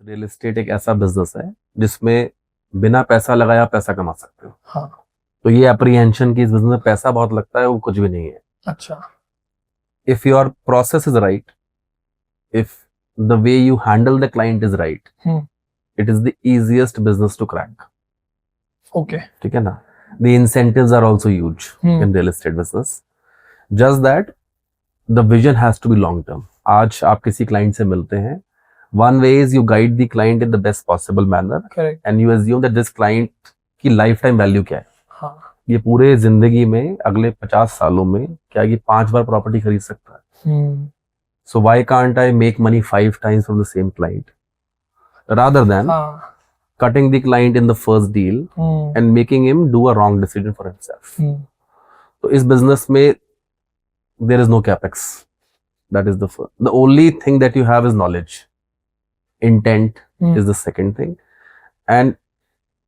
Real estate एक ऐसा business है जिसमें बिना पैसा लगाया आप पैसा कमा सकते हो। हाँ। तो ये अप्रीहेंशन की इस बिजनेस में पैसा बहुत लगता है, वो कुछ भी नहीं है। अच्छा। If your process is right, if the way you handle the client is right, it is the easiest business to crack. Okay. ठीक है ना। The incentives are also huge in real estate business, just that the vision has to be long term. आज आप किसी client से मिलते हैं, one way is you guide the client in the best possible manner. Correct. And you assume that this client की lifetime value क्या है। हाँ। ये पूरे जिंदगी में अगले 50 सालों में क्या ये 5 बार प्रॉपर्टी खरीद सकता है। So why can't I make money 5 times from the same client rather than cutting the client in the first deal and making him do a wrong decision for himself. तो इस business में there is no capex. That is the first. The only thing that you have is knowledge. Intent is the second thing, and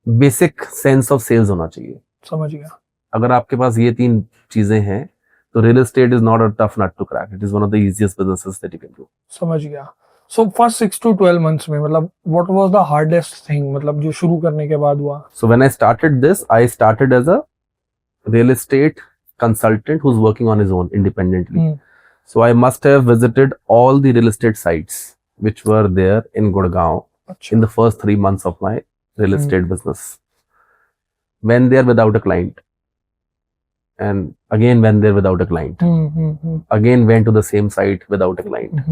basic sense of sales होना चाहिए। समझ गया। अगर आपके पास ये 3 चीजें हैं तो real estate is not a tough nut to crack, it is one of the easiest businesses that you can do. समझ गया। सो फर्स्ट 6 to 12 months में मतलब what was the hardest thing, मतलब जो शुरू करने के बाद हुआ? So when I started this, I started as a real estate consultant who's working on his own independently. So I must have visited all the real estate sites which were there in Gurgaon in the first 3 months of my real estate business. Went there without a client, and again went there without a client. Again went to the same site without a client.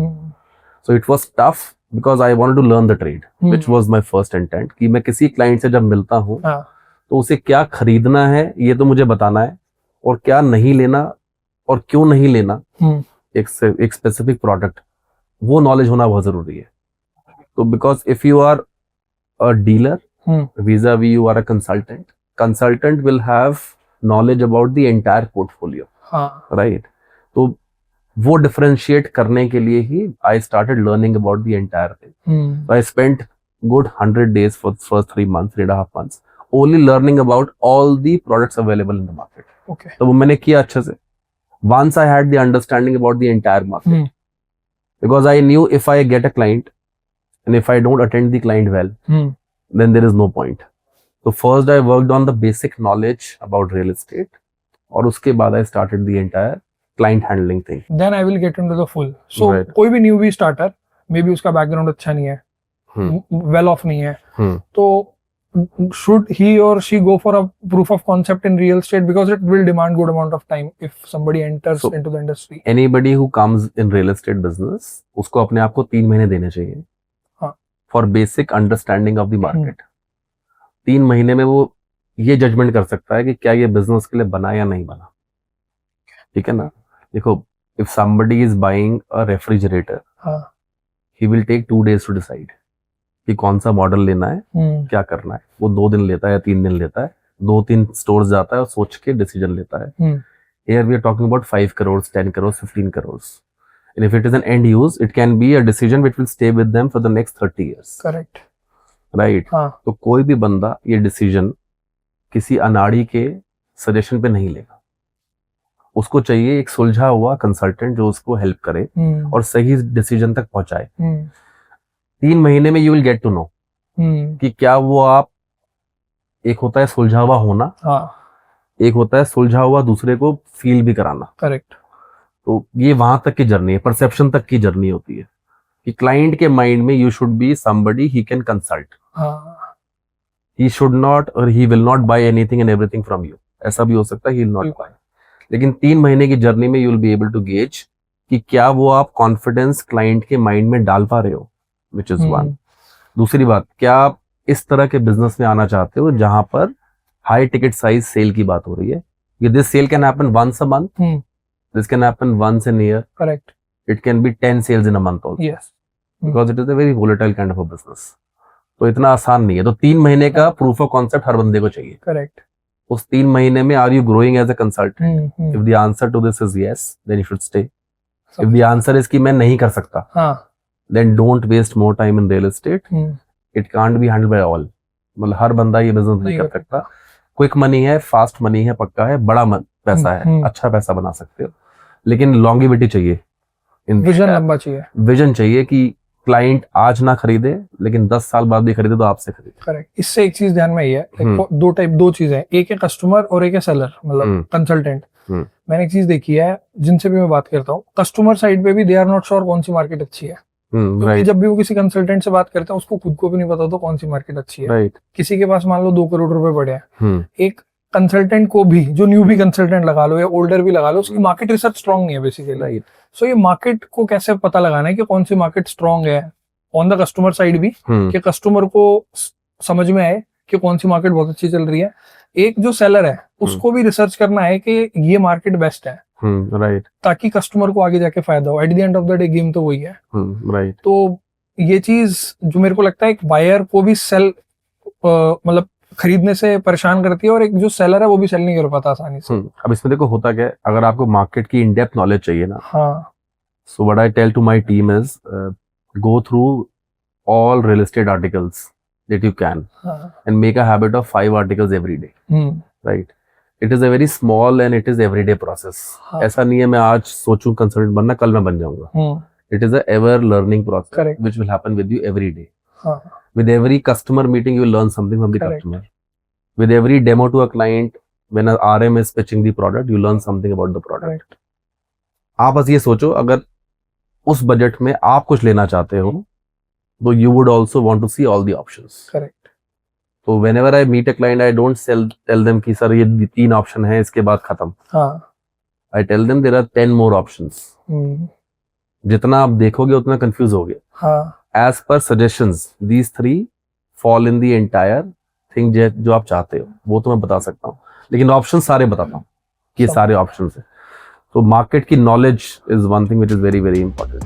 So it was tough because I wanted to learn the trade, which was my first intent. कि मैं किसी client से जब मिलता हूँ तो उसे क्या खरीदना है ये तो मुझे बताना है, और क्या नहीं लेना और क्यों नहीं लेना एक स्पेसिफिक प्रोडक्ट, वो नॉलेज होना बहुत जरूरी है। तो because if you are a dealer vis-a-vis you are a consultant will have knowledge about the entire portfolio, right. तो वो डिफरेंशिएट करने के लिए ही I started learning about the entire thing. I spent good 100 days for first 3 months, 3.5 months only learning about all the products available in the market. Okay. तो वो मैंने किया अच्छे से। Once I had the understanding about the entire market, because I knew if I get a client and if I don't attend the client well, then there is no point. So first I worked on the basic knowledge about real estate, और उसके बाद I started the entire client handling thing. Then I will get into the full. So Right. कोई भी newbie starter, maybe उसका background अच्छा नहीं है, well off नहीं है, तो should he or she go for a proof of concept in real estate, because it will demand good amount of time if somebody enters into the industry? Anybody who comes in real estate business, उसको अपने आप को 3 महीने देने चाहिए for basic understanding of the market. 3 महीने में वो ये जजमेंट कर सकता है कि क्या ये बिजनेस के लिए बना या नहीं बना। ठीक है ना। देखो, if somebody is buying a refrigerator, he will take 2 days to decide कि कौन सा मॉडल लेना है, क्या करना है। वो 2 दिन लेता है या 3 दिन लेता है, 2-3 स्टोर्स जाता है और सोच के डिसीजन लेता है। Here we are talking about 5 crores, 10 crores, 15 crores. And if it is an end use, it can be a decision which will stay with them for the next 30 years. Correct. Right. तो कोई भी बंदा ये decision किसी अनाड़ी के suggestion पे नहीं लेगा। उसको चाहिए एक सुलझा हुआ कंसल्टेंट जो उसको हेल्प करे और सही डिसीजन तक पहुंचाए। 3 महीने में you will get to know कि क्या वो आप, एक होता है सुलझा हुआ होना, एक होता है सुलझा हुआ दूसरे को फील भी कराना। करेक्ट। तो ये वहां तक की जर्नी है, परसेप्शन तक की जर्नी होती है कि क्लाइंट के माइंड में you should be somebody he can consult, he should not और he will not buy anything and everything from you. ऐसा भी हो सकता है ही विल नॉट बाय, लेकिन 3 महीने की जर्नी में you will be able to gauge कि क्या वो आप कॉन्फिडेंस क्लाइंट के माइंड में डाल पा रहे हो, which is one. दूसरी बात, क्या आप इस तरह के बिजनेस में आना चाहते हो जहां पर हाई टिकट साइज सेल की बात हो रही है? This sale can happen once a month, this can happen once in a year. Correct. It can be 10 sales in a month also. Yes. Because it is a very volatile kind of a business. तो इतना आसान नहीं है। तो 3 महीने का proof of concept हर बंदे को चाहिए। Correct. उस 3 महीने में are you growing as a consultant? If the answer to this is yes, then you should stay. If the answer is कि मैं नहीं कर सकता, then don't waste more time in real estate. It can't be handled by all. मतलब हर बंदा ये business नहीं कर सकता। क्विक मनी है, फास्ट मनी है, पक्का है, बड़ा पैसा है, अच्छा पैसा बना सकते हो, लेकिन लॉन्गिविटी चाहिए, विजन लंबा चाहिए। विजन चाहिए कि क्लाइंट आज ना खरीदे लेकिन 10 साल बाद भी खरीदे तो आपसे खरीदे। करेक्ट। इससे एक चीज ध्यान में आई है, दो चीजें हैं, एक है कस्टमर और एक है सेलर, मतलब कंसल्टेंट। मैंने एक चीज देखी है जिनसे भी मैं बात करता हूँ, कस्टमर साइड पे भी दे आर नॉट श्योर कौन सी मार्केट अच्छी है, क्योंकि जब भी वो किसी कंसल्टेंट से बात करते हैं उसको खुद को भी नहीं पता तो कौन सी मार्केट अच्छी है। किसी के पास मान लो 2 करोड़ रुपए पड़े हैं, एक कंसल्टेंट को भी, जो न्यू भी कंसल्टेंट लगा लो या ओल्डर भी लगा लो, उसकी मार्केट रिसर्च स्ट्रांग नहीं है बेसिकली। सो ये मार्केट को कैसे पता लगाना है कि कौन सी मार्केट स्ट्रांग है ऑन द कस्टमर साइड भी, कि कस्टमर को समझ में आए कि कौन सी मार्केट बहुत अच्छी चल रही है, एक जो सेलर है उसको भी रिसर्च करना है कि ये मार्केट बेस्ट है, राइट, ताकि कस्टमर को आगे जाके फायदा हो। At the end of the day game तो वही है, राइट। तो ये चीज जो मेरे को लगता है एक बायर को भी सेल मतलब खरीदने से परेशान करती है, और एक जो सेलर है वो भी सेल नहीं कर पाता आसानी से। अब इसमें देखो होता क्या है, अगर आपको मार्केट की इन डेप्थ नॉलेज चाहिए ना, हाँ, so what I tell to my team is go through all real estate articles that you can and make a habit of 5 articles every day. Right? It is a very small and it is everyday process. ऐसा नहीं है मैं आज सोचूं consultant बनना कल मैं बन जाऊंगा. It is a ever learning process. Correct. Which will happen with you every day. With every customer meeting you will learn something from the Correct. Customer. With every demo to a client, when a RM is pitching the product, you learn something about the product. Correct. आप बस ये सोचो, अगर उस budget में आप कुछ लेना चाहते हो तो you would also want to see all the options. Correct. तो whenever I meet a client, I don't tell them कि सर ये 3 ऑप्शन है इसके बाद खत्म. हाँ. I tell them there are 10 more options. जितना आप देखोगे उतना कंफ्यूज होगे. हाँ. As per suggestions, these 3 fall in the entire thing जो आप चाहते हो वो तो मैं बता सकता हूँ, लेकिन ऑप्शन सारे बताता हूँ कि ये सारे ऑप्शन है. तो मार्केट की knowledge is one thing which is very very important.